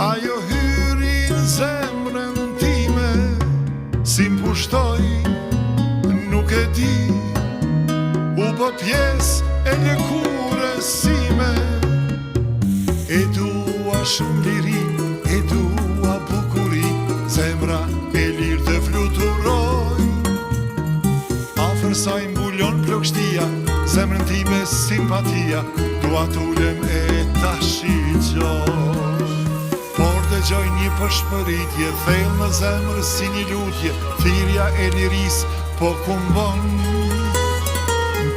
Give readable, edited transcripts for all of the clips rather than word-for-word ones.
Ajo hyri në zemrën time, si m'pushtoj, nuk e di. U bë pjesë e lëkurës sime. E dua shumë liri, e dua bukuri, zemra e lirë të fluturoj. Afër saj mbulon plogështia, zemrën time simpatia, dua t'ulem e ta shiqoj. Por dëgjoj një përshpëritje, thellë në zemrë si një lutje, thirrja e liris po kumbon.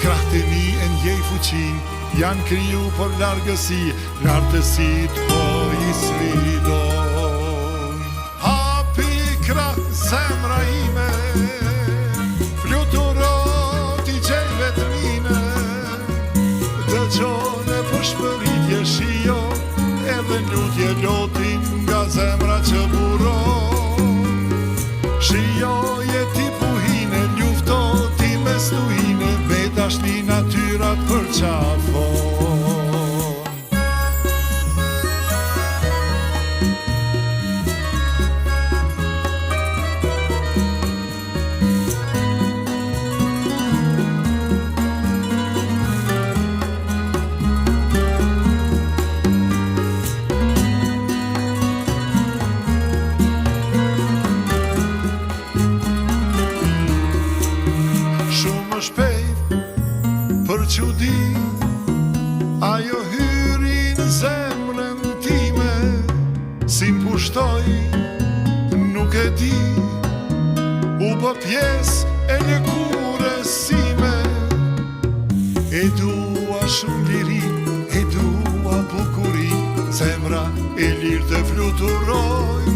Krahët e mi e ndjej fuqin, janë kriju për largësi, lartësit po i sfidon. Hapi krah zemra ime, fluturo t'i gjej vetmine, dëgjone përshpëritje shio, edhe lutje lotin nga zemra që buron. Shijoje ti puhine, ljufto ti me stuhine, me dashni natyrat përqafon. Për qudi, ajo hyri në zemrën time, si m'pushtoj, nuk e di. U bë pjesë e lëkurës sime. E dua shumë liri, e dua bukuri, zemra e lirë të fluturoj.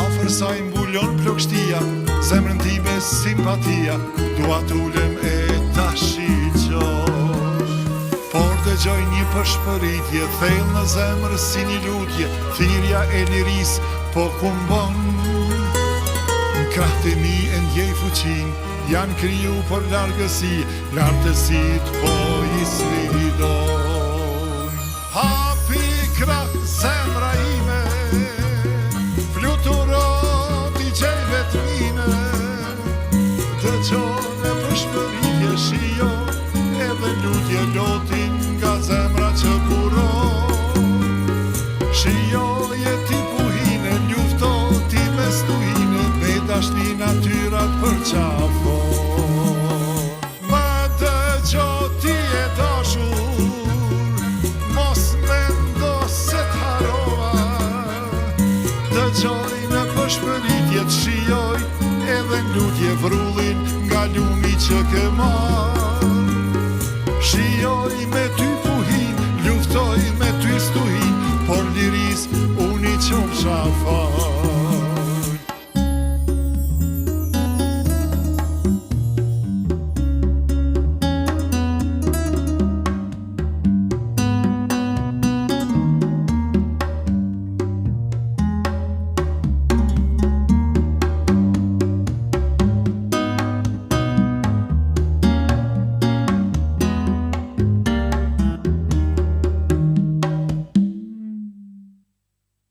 Afër saj mbulon plogështia, zemrën time simpatia, dua t'ulem e ta shiqoj. Por dëgjoj një përshpëritje, thellë në zemrë si një lutje, thirrja e liris po kumbon. Krahët e mi e ndjej fuqin, janë kriju për largësi, lartësit po i sfidon. Hapi krah zemra ime, fluturo t'i gjej vetmine, dëgjone përshpëritje shio, edhe lutje lotin nga zemra që buron. Shijoje ti puhine, ljufto ti me stuhine, me dashni natyrat përqafon. Ma dëgjo ti e dashur, mos mendo se t'harova, dëgjoj në përshpëritje t'shijoj, edhe lutje vrullin nga lumi që ke marr. Shijoj me ty puhin, luftoj me ty stuhin, por liris unë i qofsha far.